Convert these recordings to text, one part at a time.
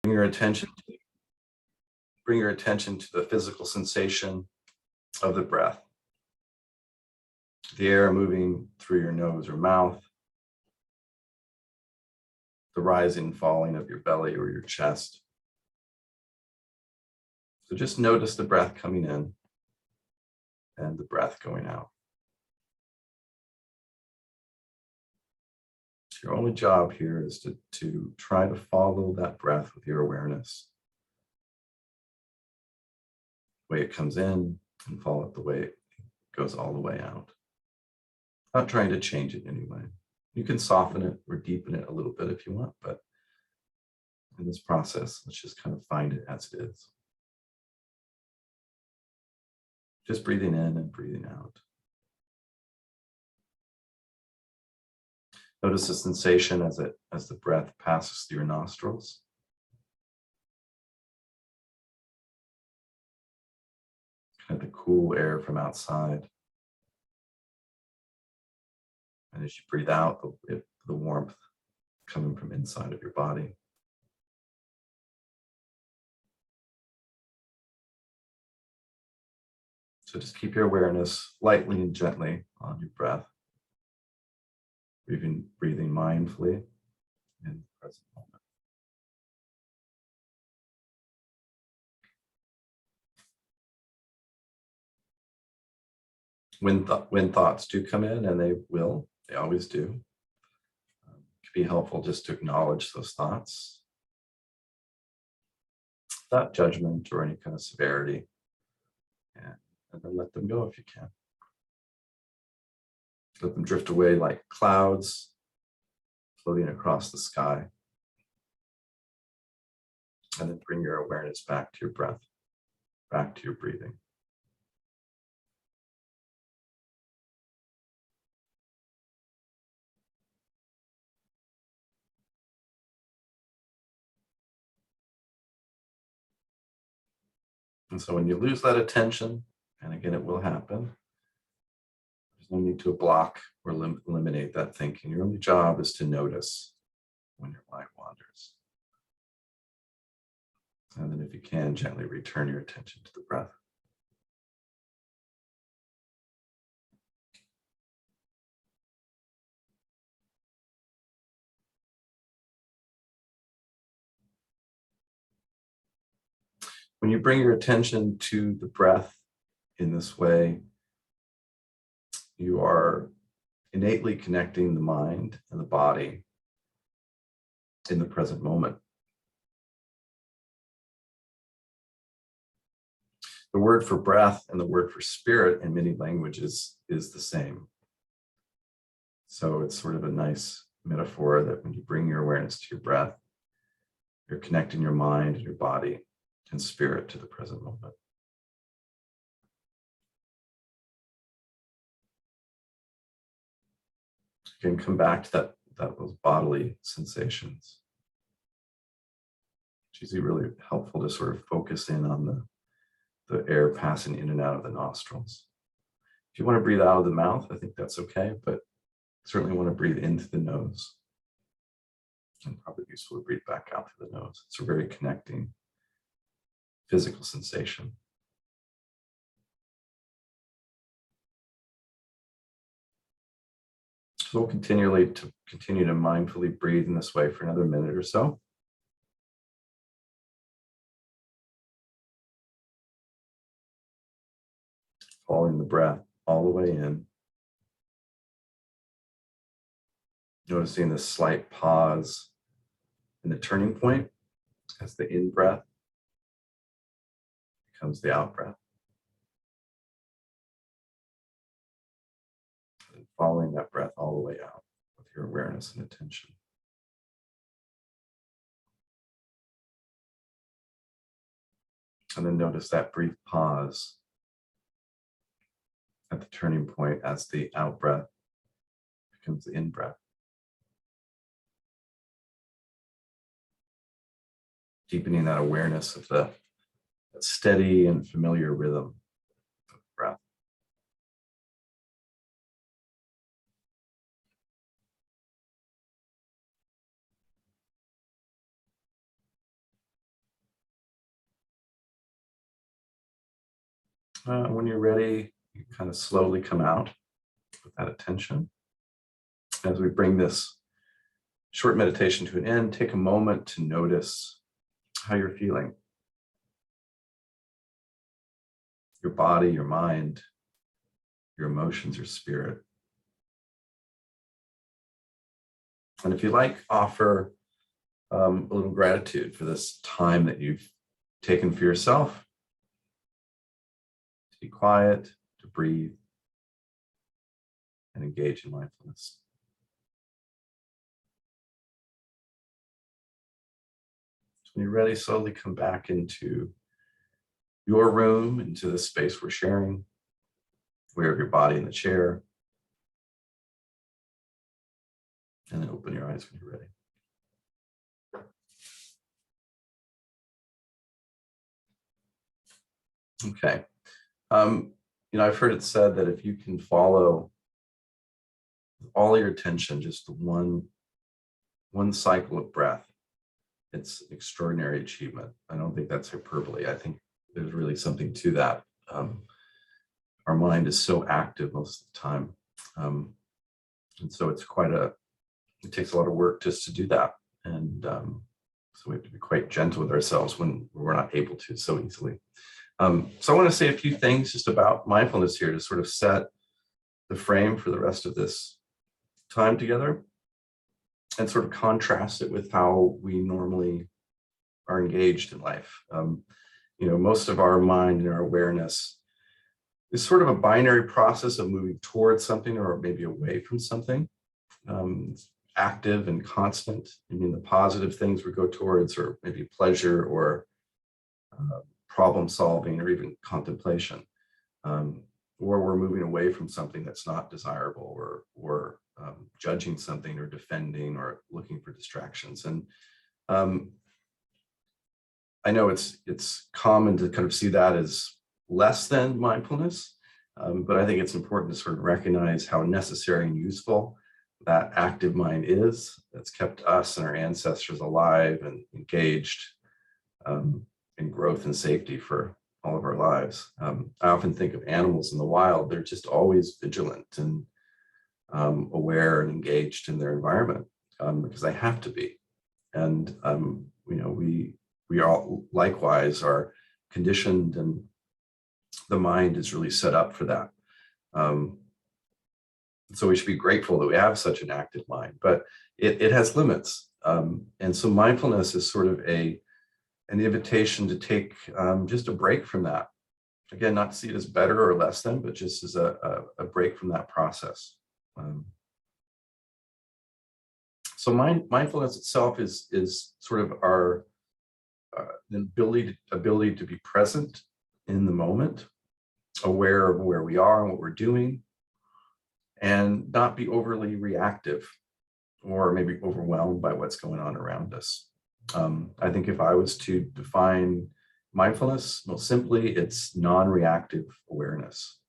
Bring your attention, bring your attention to the physical sensation of the breath. The air moving through your nose or mouth, the rising and falling of your belly or your chest. So just notice the breath coming in and the breath going out. Your only job here is to try to follow that breath with your awareness. The way it comes in and follow it the way it goes all the way out. Not trying to change it anyway. You can soften it or deepen it a little bit if you want, but in this process, let's just kind of find it as it is. Just breathing in and breathing out. Notice the sensation as the breath passes through your nostrils. Kind of the cool air from outside. And as you breathe out, the warmth coming from inside of your body. So just keep your awareness lightly and gently on your breath. Breathing mindfully in the present moment. When thoughts do come in, and they always do, it can be helpful just to acknowledge those thoughts without judgment or any kind of severity, and then let them go if you can. Let them drift away like clouds floating across the sky. And then bring your awareness back to your breath, back to your breathing. And so when you lose that attention, and again, it will happen, there's no need to block or eliminate that thinking. Your only job is to notice when your mind wanders. And then if you can, gently return your attention to the breath. When you bring your attention to the breath in this way, you are innately connecting the mind and the body in the present moment. The word for breath and the word for spirit in many languages is the same. So it's sort of a nice metaphor that when you bring your awareness to your breath, you're connecting your mind and your body and spirit to the present moment. You can come back to those bodily sensations. It's usually really helpful to sort of focus in on the air passing in and out of the nostrils. If you want to breathe out of the mouth, I think that's okay, but certainly want to breathe into the nose. And probably useful to breathe back out through the nose. It's a very connecting physical sensation. So we'll continue to mindfully breathe in this way for another minute or so. Following the breath all the way in. Noticing the slight pause in the turning point as the in-breath becomes the out-breath. And following that breath all the way out with your awareness and attention. And then notice that brief pause at the turning point as the out-breath becomes the in-breath. Deepening that awareness of that steady and familiar rhythm of breath. When you're ready, you kind of slowly come out with that attention. As we bring this short meditation to an end, take a moment to notice how you're feeling. Your body, your mind, your emotions, your spirit. And if you like, offer a little gratitude for this time that you've taken for yourself, to be quiet, to breathe, and engage in mindfulness. So when you're ready, slowly come back into your room, into the space we're sharing, where your body in the chair, and then open your eyes when you're ready. Okay. I've heard it said that if you can follow all your attention, just one cycle of breath, it's an extraordinary achievement. I don't think that's hyperbole. I think there's really something to that. Our mind is so active most of the time. And so it takes a lot of work just to do that. And so we have to be quite gentle with ourselves when we're not able to so easily. So I want to say a few things just about mindfulness here to sort of set the frame for the rest of this time together and sort of contrast it with how we normally are engaged in life. Most of our mind and our awareness is sort of a binary process of moving towards something or maybe away from something. It's active and constant. I mean, the positive things we go towards, or maybe pleasure or problem solving, or even contemplation, or we're moving away from something that's not desirable, or judging something, or defending, or looking for distractions. And I know it's common to kind of see that as less than mindfulness, but I think it's important to sort of recognize how necessary and useful that active mind is, that's kept us and our ancestors alive and engaged in growth and safety for all of our lives. I often think of animals in the wild. They're just always vigilant and aware and engaged in their environment because they have to be. And we all likewise are conditioned, and the mind is really set up for that. So we should be grateful that we have such an active mind, but it has limits. And so mindfulness is sort of an invitation to take just a break from that. Again, not to see it as better or less than, but just as a break from that process. So mindfulness itself is sort of our ability to be present in the moment, aware of where we are and what we're doing, and not be overly reactive or maybe overwhelmed by what's going on around us. I think if I was to define mindfulness, most simply, it's non-reactive awareness.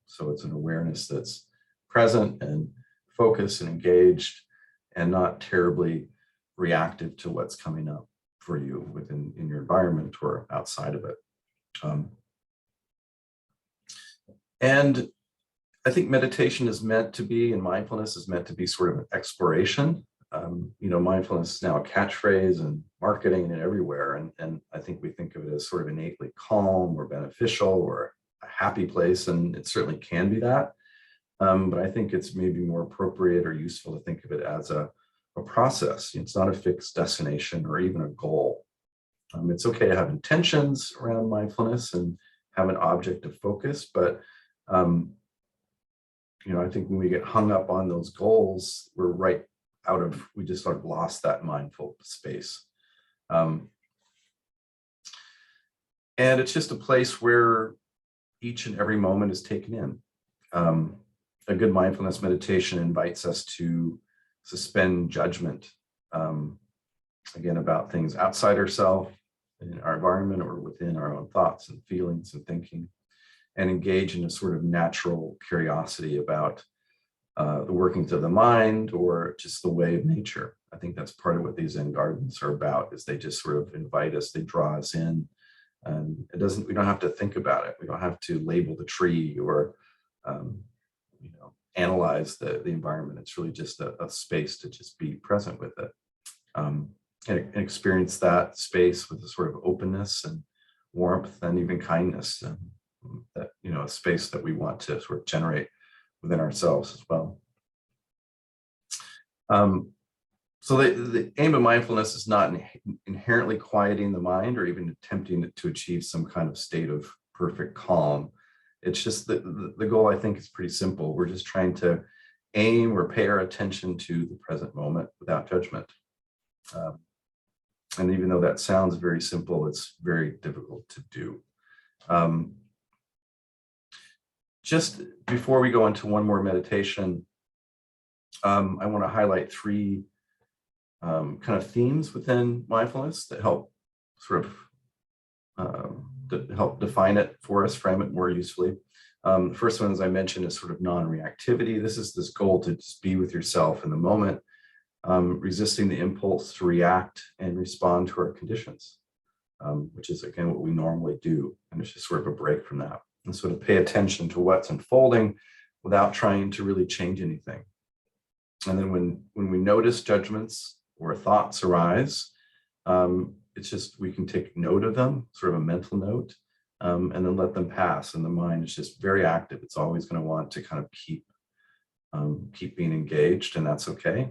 So it's an awareness that's present and focused and engaged, and not terribly reactive to what's coming up for you in your environment or outside of it. And I think meditation is meant to be, and mindfulness is meant to be sort of an exploration. Mindfulness is now a catchphrase and marketing and everywhere. And I think we think of it as sort of innately calm or beneficial or a happy place, and it certainly can be that. But I think it's maybe more appropriate or useful to think of it as a process. It's not a fixed destination or even a goal. It's okay to have intentions around mindfulness and have an object of focus, but I think when we get hung up on those goals, we just sort of lost that mindful space. And it's just a place where each and every moment is taken in. A good mindfulness meditation invites us to suspend judgment, again, about things outside ourselves, in our environment, or within our own thoughts and feelings and thinking, and engage in a sort of natural curiosity about the workings of the mind or just the way of nature. I think that's part of what these Zen gardens are about, is they just sort of invite us, they draw us in And we don't have to think about it. We don't have to label the tree or, analyze the environment. It's really just a space to just be present with it. And experience that space with a sort of openness and warmth and even kindness, that, a space that we want to sort of generate within ourselves as well. So the aim of mindfulness is not inherently quieting the mind or even attempting to achieve some kind of state of perfect calm. It's just the goal, I think, is pretty simple. We're just trying to aim or pay our attention to the present moment without judgment. And even though that sounds very simple, it's very difficult to do. Just before we go into one more meditation, I want to highlight three kind of themes within mindfulness that help sort of help define it for us, frame it more usefully. The first one, as I mentioned, is sort of non-reactivity. This is this goal to just be with yourself in the moment, resisting the impulse to react and respond to our conditions, which is, again, what we normally do. And it's just sort of a break from that. And sort of pay attention to what's unfolding without trying to really change anything. And then when we notice judgments or thoughts arise, it's just, we can take note of them, sort of a mental note, and then let them pass. And the mind is just very active. It's always going to want to kind of keep being engaged, and that's okay.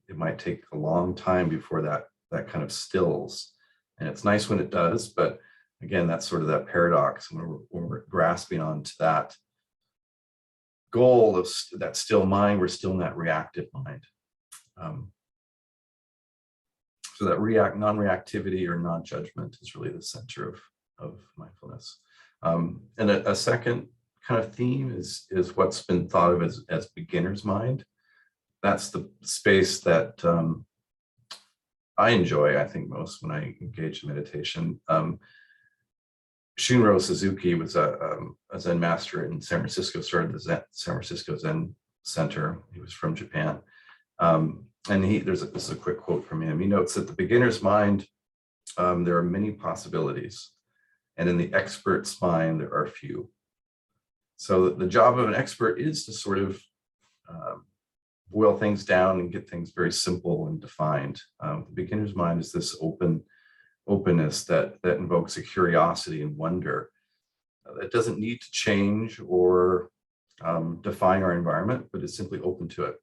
It might take a long time before that kind of stills. And it's nice when it does, but again, that's sort of that paradox when we're grasping onto that goal of that still mind, we're still in that reactive mind. So that non-reactivity or non-judgment is really the center of mindfulness. And a second kind of theme is what's been thought of as beginner's mind. That's the space that I enjoy, I think, most when I engage in meditation. Shunro Suzuki was a Zen master in San Francisco, started the San Francisco Zen Center. He was from Japan. And this is a quick quote from him. He notes that the beginner's mind, there are many possibilities, and in the expert's mind, there are few. So the job of an expert is to sort of boil things down and get things very simple and defined. The beginner's mind is this openness that invokes a curiosity and wonder that doesn't need to change or define our environment, but is simply open to it.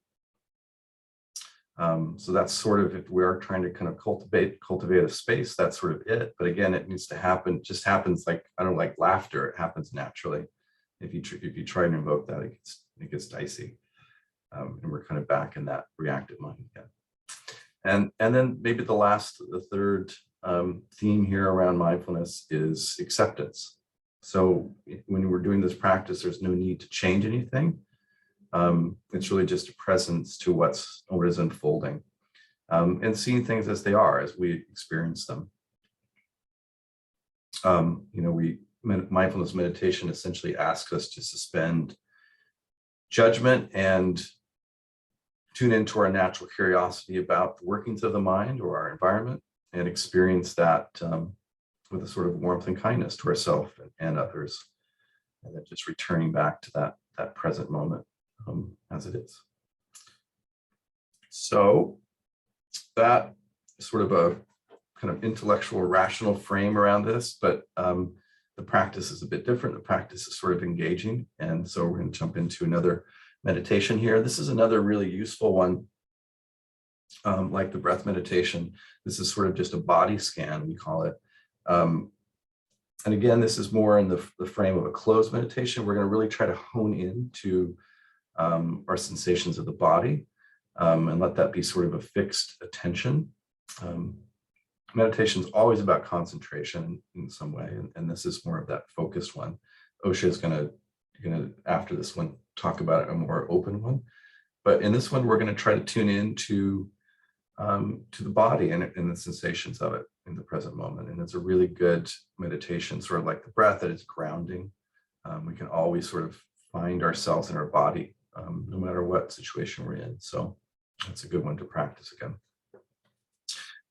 So that's sort of, if we are trying to kind of cultivate a space, that's sort of it. But again, it needs to happen, just happens like, I don't like laughter, it happens naturally. If you try to invoke that, it gets dicey. And we're kind of back in that reactive mind again. And then maybe the third theme here around mindfulness is acceptance. So when we're doing this practice, there's no need to change anything. It's really just a presence to what is unfolding, and seeing things as they are, as we experience them. Mindfulness meditation essentially asks us to suspend judgment and tune into our natural curiosity about the workings of the mind or our environment, and experience that with a sort of warmth and kindness to ourselves and others, and then just returning back to that present moment as it is. So that is sort of a kind of intellectual, rational frame around this, but the practice is a bit different. The practice is sort of engaging, and so we're going to jump into another meditation here. This is another really useful one, like the breath meditation. This is sort of just a body scan, we call it. And again, this is more in the frame of a closed meditation. We're going to really try to hone into our sensations of the body, and let that be sort of a fixed attention. Meditation is always about concentration in some way, and this is more of that focused one. Osha is going to after this one talk about a more open one, but in this one we're going to try to tune in to the body and the sensations of it in the present moment. And it's a really good meditation, sort of like the breath, that is grounding. We can always sort of find ourselves in our body, no matter what situation we're in. So that's a good one to practice again.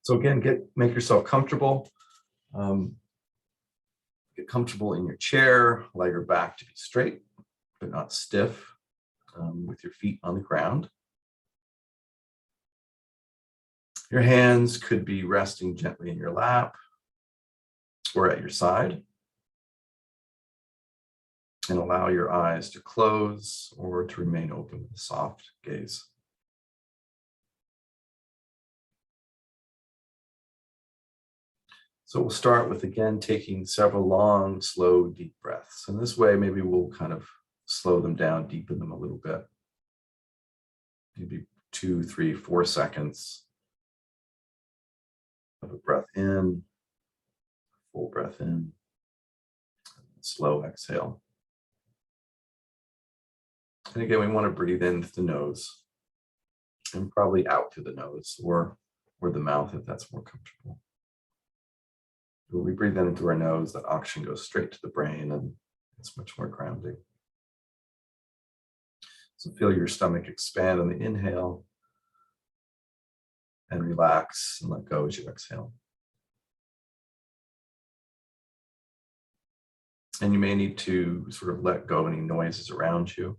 So again, make yourself comfortable. Get comfortable in your chair, allow your back to be straight, but not stiff, with your feet on the ground. Your hands could be resting gently in your lap or at your side. And allow your eyes to close or to remain open with a soft gaze. So we'll start with, again, taking several long, slow, deep breaths. And this way, maybe we'll kind of slow them down, deepen them a little bit. Maybe 2, 3, 4 seconds of a breath in, full breath in, slow exhale. And again, we want to breathe in through the nose and probably out through the nose or the mouth if that's more comfortable. When we breathe in through our nose, that oxygen goes straight to the brain and it's much more grounding. So feel your stomach expand on the inhale and relax and let go as you exhale. And you may need to sort of let go any noises around you.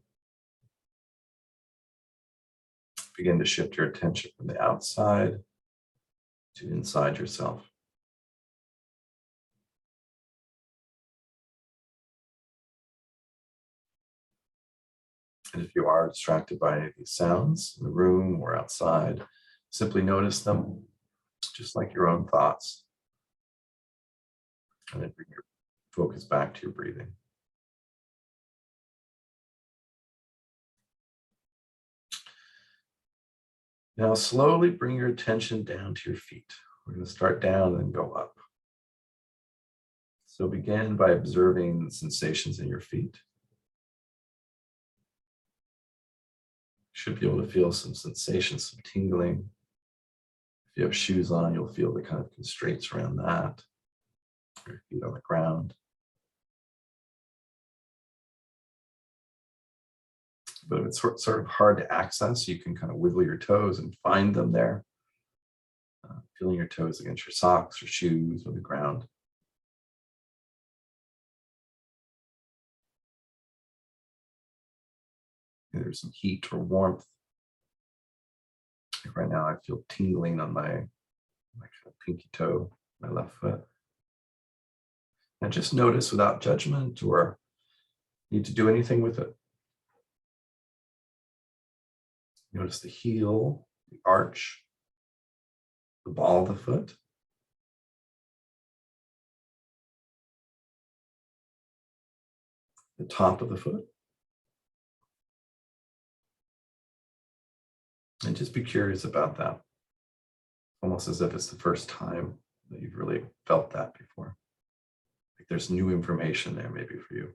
Begin to shift your attention from the outside to inside yourself. And if you are distracted by any of these sounds in the room or outside, simply notice them, just like your own thoughts. And then bring your focus back to your breathing. Now slowly bring your attention down to your feet. We're going to start down and go up. So begin by observing the sensations in your feet. You should be able to feel some sensations, some tingling. If you have shoes on, you'll feel the kind of constraints around that. Your feet on the ground. But if it's sort of hard to access, you can kind of wiggle your toes and find them there. Feeling your toes against your socks or shoes or the ground. There's some heat or warmth. Like right now, I feel tingling on my kind of pinky toe, my left foot. And just notice without judgment or need to do anything with it. Notice the heel, the arch, the ball of the foot. The top of the foot. And just be curious about that. Almost as if it's the first time that you've really felt that before. Like there's new information there maybe for you.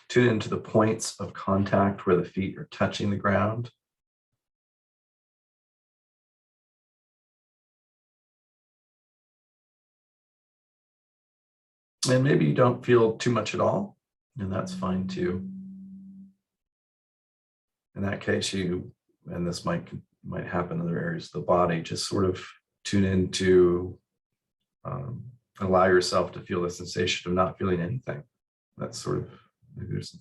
Tune into the points of contact where the feet are touching the ground. And maybe you don't feel too much at all, and that's fine too. In that case, and this might happen in other areas of the body, just sort of tune into, allow yourself to feel the sensation of not feeling anything. That's sort of, maybe there's some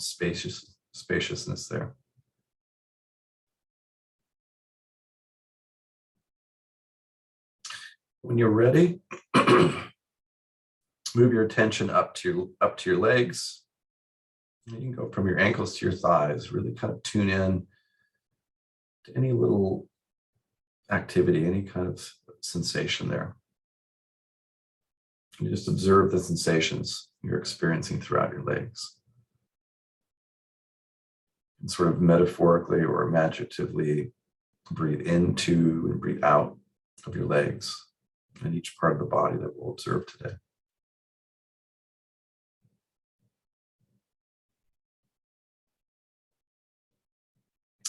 spaciousness there. When you're ready, move your attention up to your legs. You can go from your ankles to your thighs, really kind of tune in to any little activity, any kind of sensation there. You just observe the sensations you're experiencing throughout your legs. And sort of metaphorically or imaginatively breathe into and breathe out of your legs and each part of the body that we'll observe today.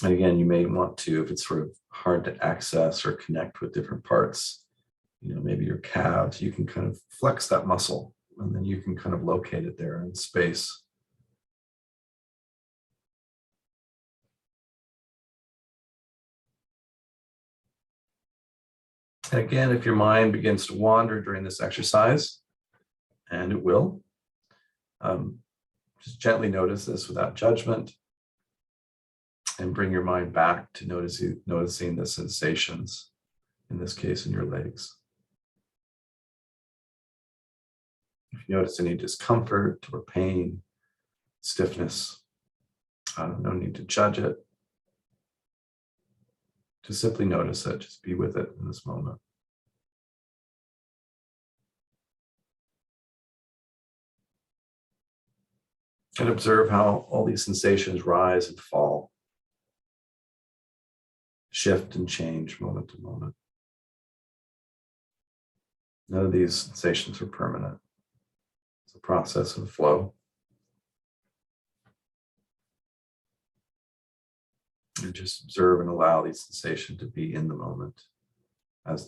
And again, you may want to, if it's sort of hard to access or connect with different parts, maybe your calves, you can kind of flex that muscle and then you can kind of locate it there in space. And again, if your mind begins to wander during this exercise, and it will, just gently notice this without judgment and bring your mind back to noticing the sensations, in this case, in your legs. If you notice any discomfort or pain, stiffness, no need to judge it. Just simply notice it, just be with it in this moment. And observe how all these sensations rise and fall, shift and change moment to moment. None of these sensations are permanent. It's a process of flow. And just observe and allow these sensations to be in the moment,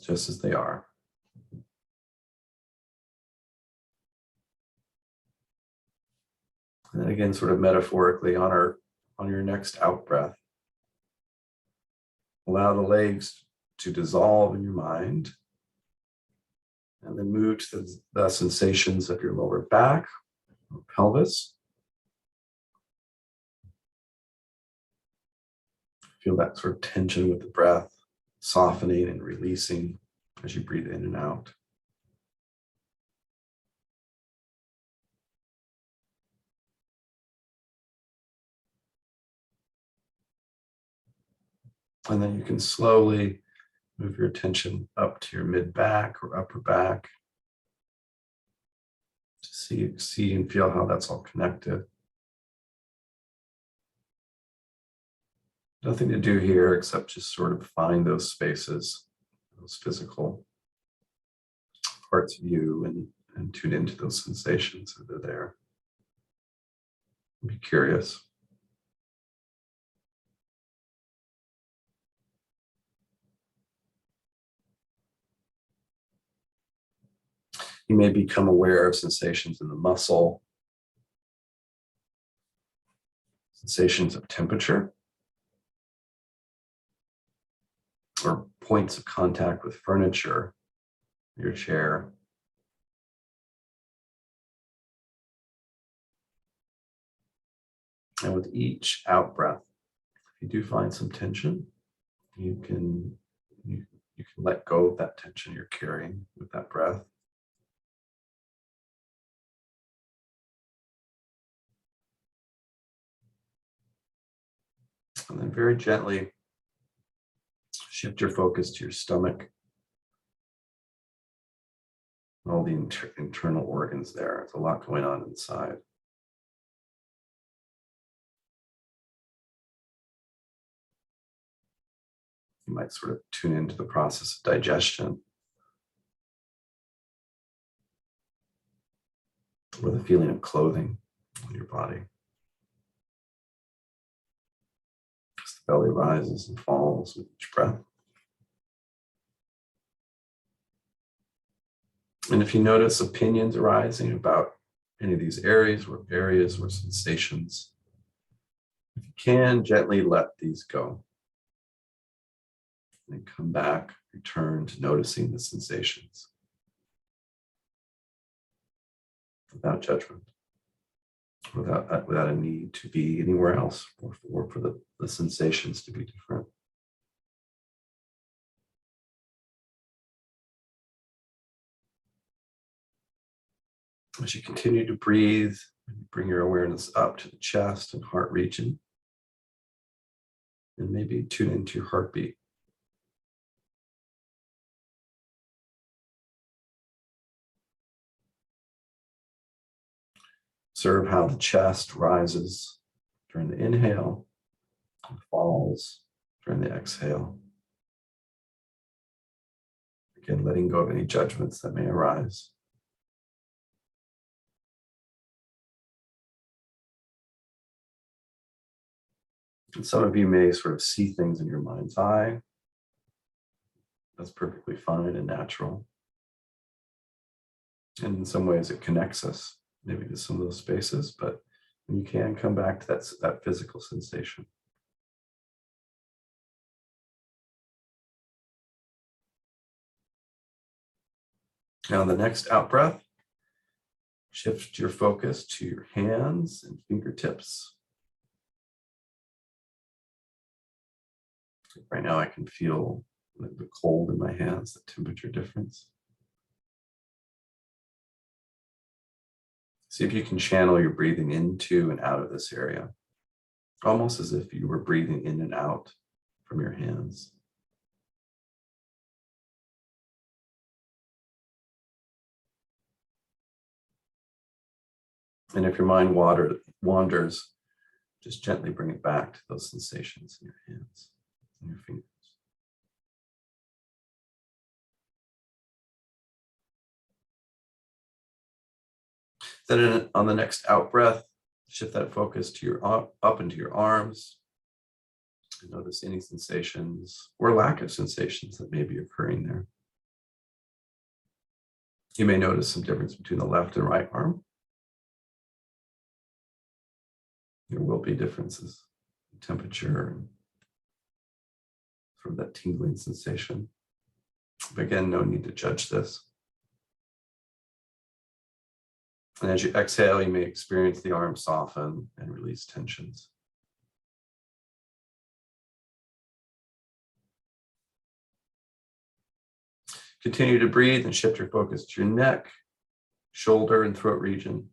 just as they are. And then again, sort of metaphorically, on your next out breath, allow the legs to dissolve in your mind, and then move to the sensations of your lower back or pelvis. Feel that sort of tension with the breath, softening and releasing as you breathe in and out. And then you can slowly move your attention up to your mid back or upper back to see and feel how that's all connected. Nothing to do here except just sort of find those spaces, those physical parts of you, and tune into those sensations that are there. Be curious. You may become aware of sensations in the muscle, sensations of temperature, or points of contact with furniture, your chair. And with each out breath, if you do find some tension, you can let go of that tension you're carrying with that breath. And then very gently shift your focus to your stomach, all the internal organs there. There's a lot going on inside. You might sort of tune into the process of digestion, or the feeling of clothing on your body. As the belly rises and falls with each breath. And if you notice opinions arising about any of these areas or sensations, if you can, gently let these go. And come back, return to noticing the sensations without judgment, without a need to be anywhere else, or for the sensations to be different. As you continue to breathe, bring your awareness up to the chest and heart region, and maybe tune into your heartbeat. Observe how the chest rises during the inhale and falls during the exhale. Again, letting go of any judgments that may arise. And some of you may sort of see things in your mind's eye. That's perfectly fine and natural. And in some ways it connects us maybe to some of those spaces, but you can come back to that physical sensation. Now, the next out breath, shift your focus to your hands and fingertips. Right now, I can feel the cold in my hands, the temperature difference. See if you can channel your breathing into and out of this area, almost as if you were breathing in and out from your hands. And if your mind wanders, just gently bring it back to those sensations in your hands and your fingers. Then on the next out breath, shift that focus to your up into your arms. And notice any sensations or lack of sensations that may be occurring there. You may notice some difference between the left and right arm. There will be differences in temperature and sort of that tingling sensation. But again, no need to judge this. And as you exhale, you may experience the arm soften and release tensions. Continue to breathe and shift your focus to your neck, shoulder, and throat region.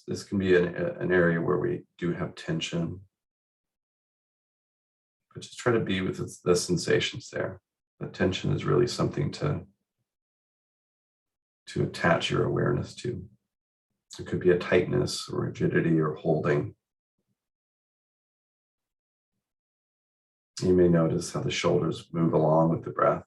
This can be an area where we do have tension, but just try to be with the sensations there. The tension is really something to attach your awareness to. It could be a tightness or rigidity or holding. You may notice how the shoulders move along with the breath.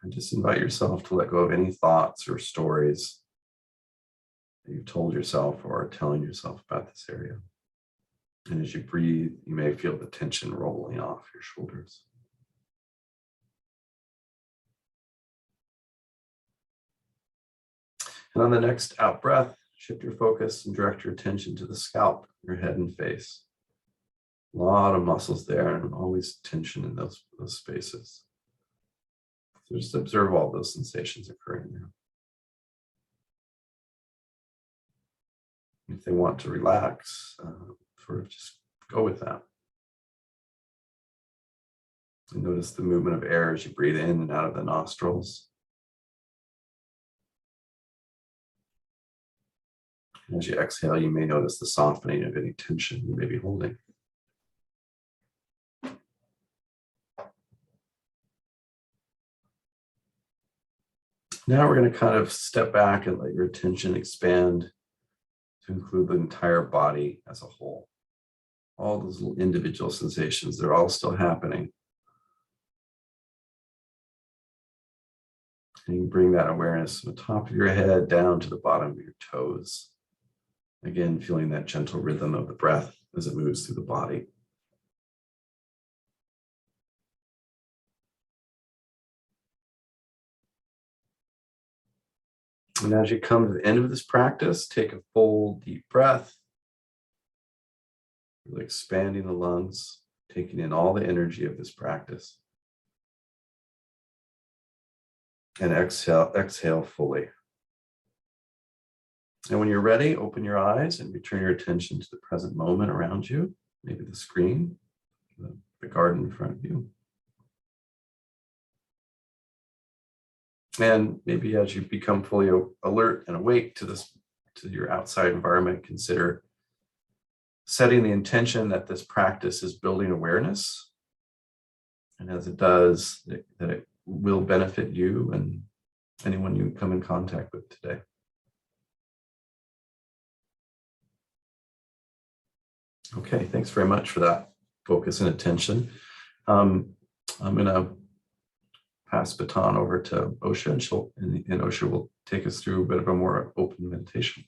And just invite yourself to let go of any thoughts or stories that you've told yourself or are telling yourself about this area. And as you breathe, you may feel the tension rolling off your shoulders. And on the next out breath, shift your focus and direct your attention to the scalp, your head and face. A lot of muscles there and always tension in those spaces. So just observe all those sensations occurring there. If they want to relax, sort of just go with that. And notice the movement of air as you breathe in and out of the nostrils. And as you exhale, you may notice the softening of any tension you may be holding. Now we're going to kind of step back and let your attention expand to include the entire body as a whole. All those little individual sensations, they're all still happening. And you bring that awareness from the top of your head down to the bottom of your toes. Again, feeling that gentle rhythm of the breath as it moves through the body. And as you come to the end of this practice, take a full deep breath, really expanding the lungs, taking in all the energy of this practice. And exhale fully. And when you're ready, open your eyes and return your attention to the present moment around you, maybe the screen, the garden in front of you. And maybe as you become fully alert and awake to your outside environment, consider setting the intention that this practice is building awareness. And as it does, that it will benefit you and anyone you come in contact with today. Okay, thanks very much for that focus and attention. I'm going to pass the baton over to Osha, and Osha will take us through a bit of a more open meditation.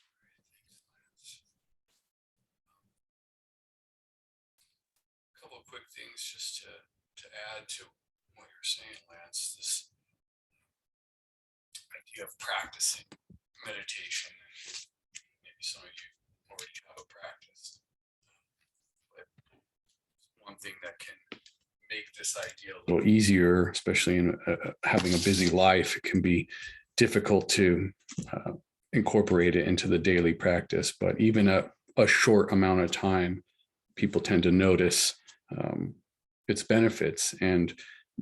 A couple of quick things just to add to what you're saying, Lance. This idea of practicing meditation, and maybe some of you already have a practice. But one something that can make this idea a little easier, especially in having a busy life. It can be difficult to incorporate it into the daily practice, but even a short amount of time, people tend to notice its benefits. And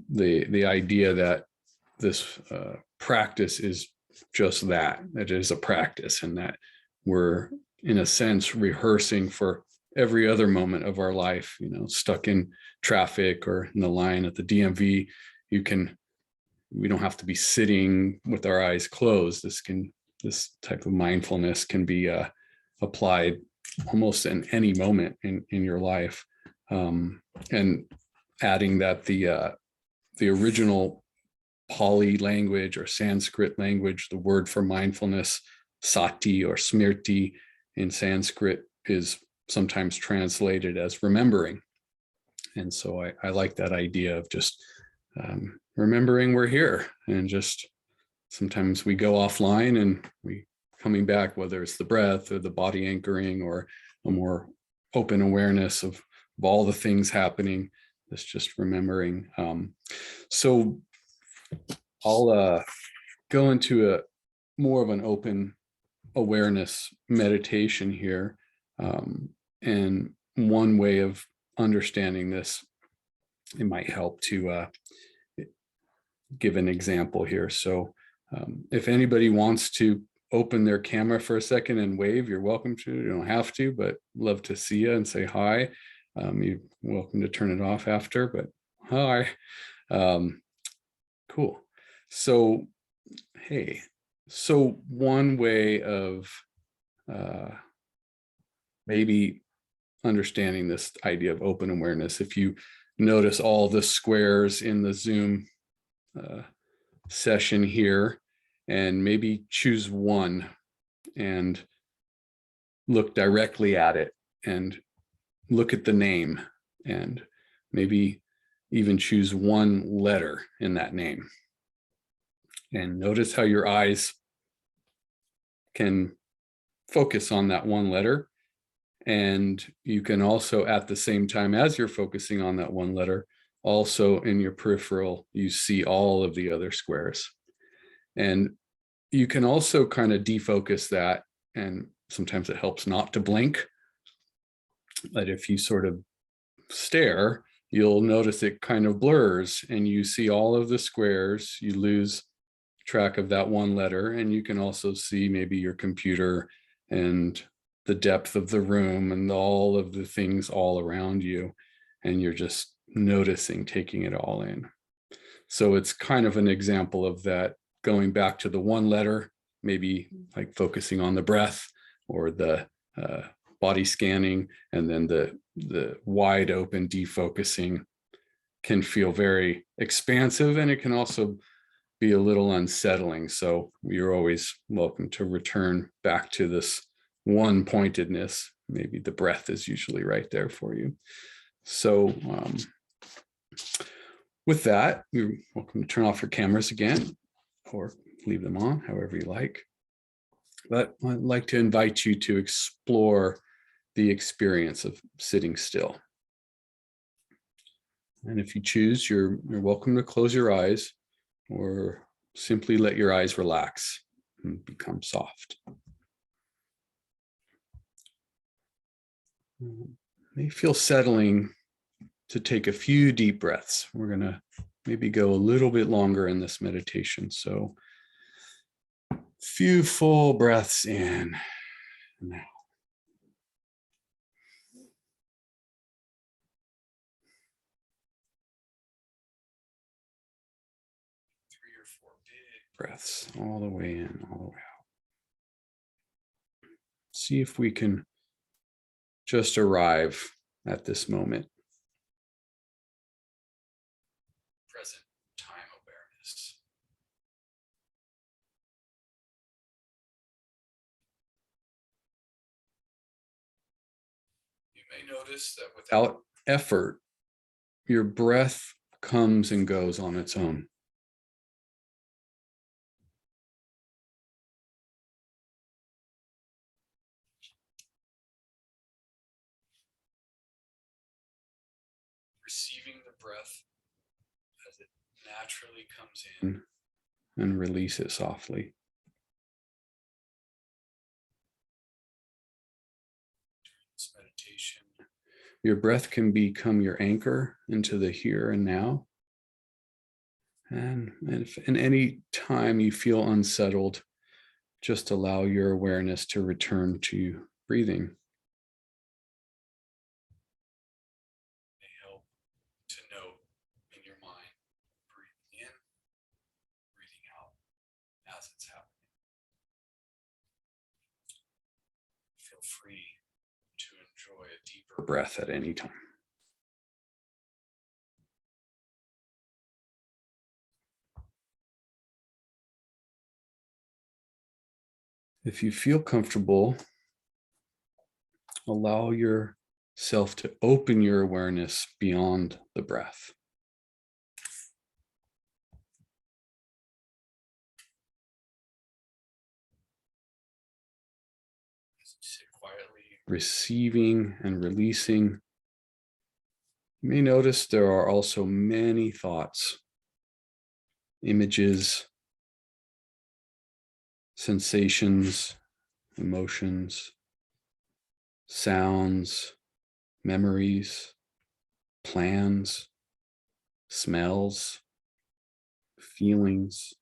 the idea that this practice is just that it is a practice, and that we're in a sense rehearsing for every other moment of our life, stuck in traffic or in the line at the DMV. We don't have to be sitting with our eyes closed. This type of mindfulness can be applied almost in any moment in your life. And adding that the original Pali language or Sanskrit language, the word for mindfulness, sati or smriti in Sanskrit, is sometimes translated as remembering. And so I like that idea of just remembering we're here, and just sometimes we go offline and we coming back, whether it's the breath or the body anchoring or a more open awareness of all the things happening. It's just remembering. So I'll go into a more of an open awareness meditation here. And one way of understanding this, it might help to give an example here. So if anybody wants to open their camera for a second and wave, you're welcome to. You don't have to, but love to see you and say hi. You're welcome to turn it off after, but hi. Cool. So, hey, so one way of maybe understanding this idea of open awareness, if you notice all the squares in the Zoom session here, and maybe choose one and look directly at it and look at the name, and maybe even choose one letter in that name, and notice how your eyes can focus on that one letter. And you can also, at the same time as you're focusing on that one letter, also in your peripheral, you see all of the other squares. And you can also kind of defocus that, and sometimes it helps not to blink. But if you sort of stare, you'll notice it kind of blurs and you see all of the squares. You lose track of that one letter, and you can also see maybe your computer and the depth of the room and all of the things all around you, and you're just noticing, taking it all in. So it's kind of an example of that, going back to the one letter, maybe like focusing on the breath or the body scanning, and then the wide open defocusing can feel very expansive, and it can also be a little unsettling. So you're always welcome to return back to this one pointedness. Maybe the breath is usually right there for you. So with that, you're welcome to turn off your cameras again, or leave them on, however you like. But I'd like to invite you to explore the experience of sitting still. And if you choose, you're welcome to close your eyes, or simply let your eyes relax and become soft. It may feel settling to take a few deep breaths. We're going to maybe go a little bit longer in this meditation. So a few full breaths in and out. Breaths all the way in, all the way out. See if we can just arrive at this moment. Present time awareness. You may notice that without effort, your breath comes and goes on its own. receiving the breath as it naturally comes in and release it softly. During this meditation, your breath can become your anchor into the here and now. And if in any time you feel unsettled, just allow your awareness to return to breathing. It may help to note in your mind, breathing in, breathing out as it's happening. Feel free to enjoy a deeper breath at any time. If you feel comfortable, allow yourself to open your awareness beyond the breath. As you sit quietly, receiving and releasing, you may notice there are also many thoughts, images, sensations, emotions, sounds, memories, plans, smells, feelings,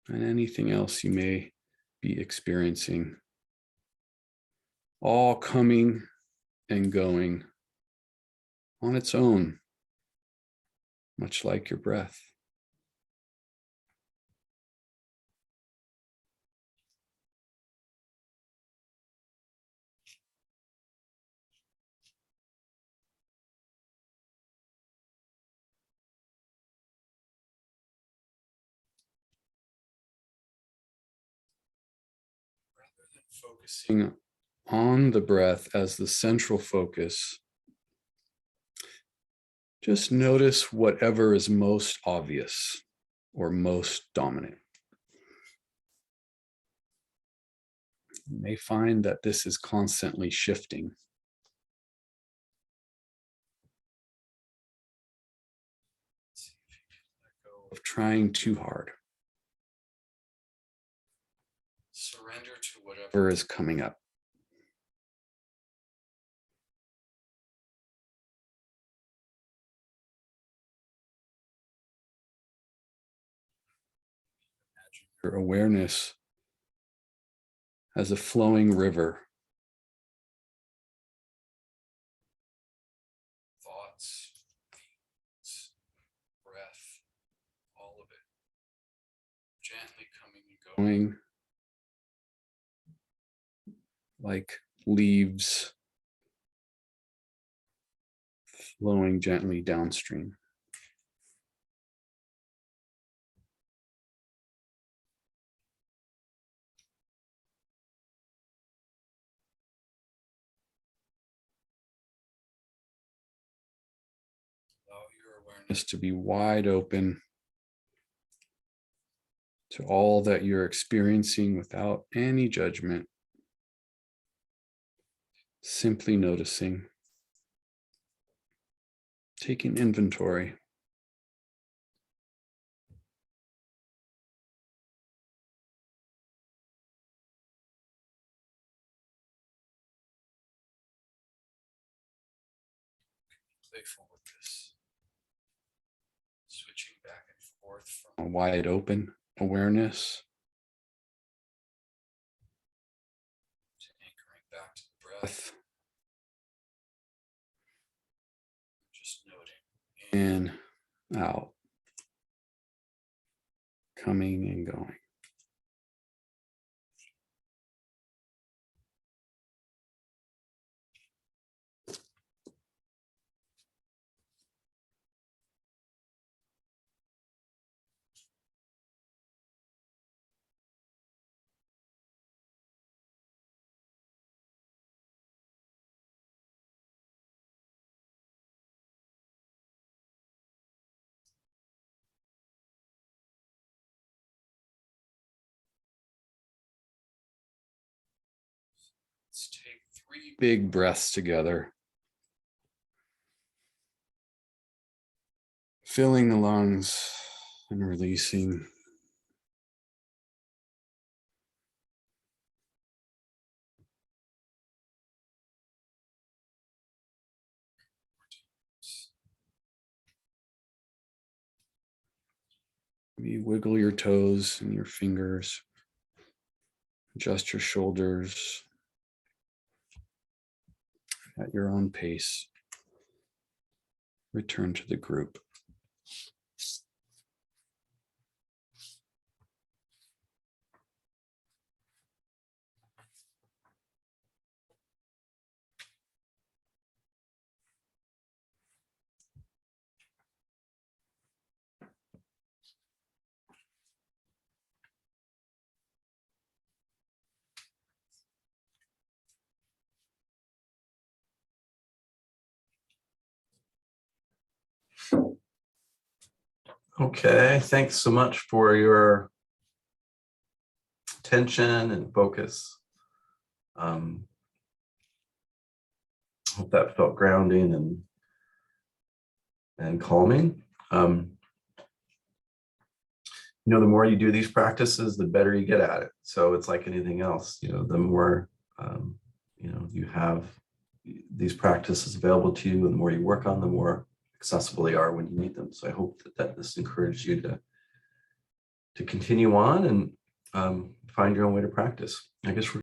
and anything else you may be experiencing, all coming and going on its own, much like your breath. Focusing on the breath as the central focus, just notice whatever is most obvious or most dominant. You may find that this is constantly shifting. See if you can let go of trying too hard. Surrender to whatever is coming up. Imagine your awareness as a flowing river. Thoughts, feelings, breath, all of it. Gently coming and going like leaves flowing gently downstream. Allow your awareness to be wide open to all that you're experiencing without any judgment. Simply noticing, taking inventory. Playful with this. Switching back and forth from a wide open awareness to anchoring back to the breath. Just noting in, out, coming and going. Let's take 3 big breaths together. Filling the lungs and releasing. You wiggle your toes and your fingers, adjust your shoulders at your own pace. Return to the group. Okay, thanks so much for your attention and focus. Hope that felt grounding and calming. The more you do these practices, the better you get at it. So it's like anything else, the more, you have these practices available to you, and the more you work on, the more accessible they are when you need them. So I hope that this encouraged you to continue on and find your own way to practice. I guess we're